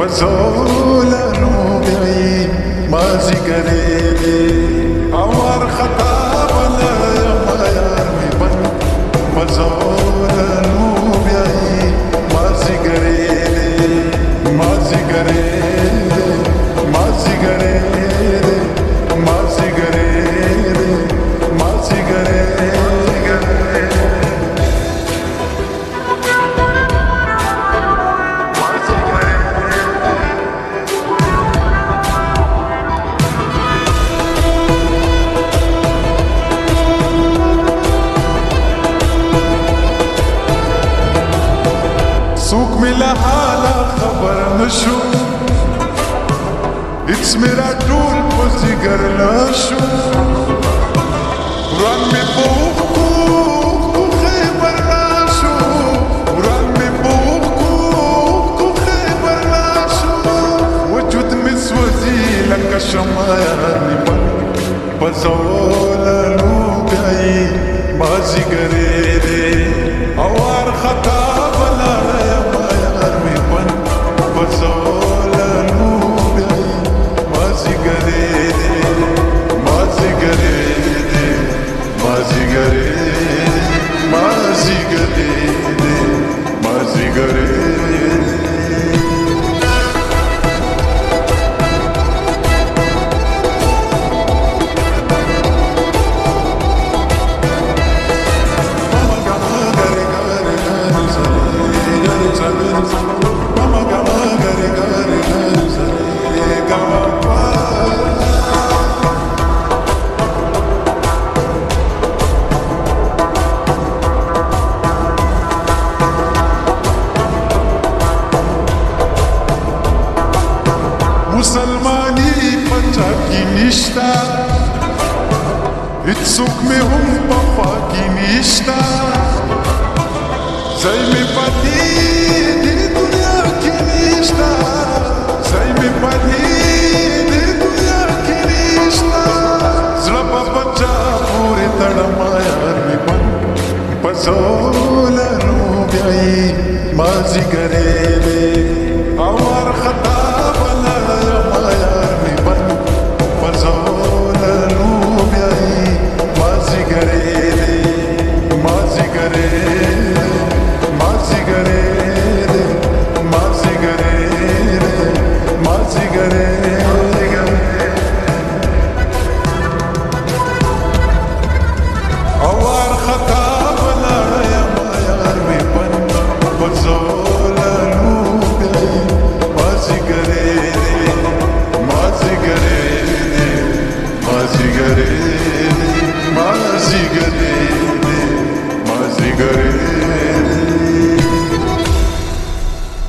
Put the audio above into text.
بزولا نوبي مازي قريبي عوار خطاب ولا يما يارمي بن بزولا نوبي مازي قريبي مازي قريبي مازي قريبي مازي قريبي مازي قريبي سوق ملا حالة خبر نشو اتسمرا دول بزيقر لاشو رمي بوكو خيبر لاشو رمي بوكو خيبر لاشو وجود مسوزي لك شمايرني بزولا نوبي بازي قريري عوار خطاب لا مسلماني पंजाब की निष्ठा इत सुख में हूँ पापा की निष्ठा सही में पति दुनिया की निष्ठा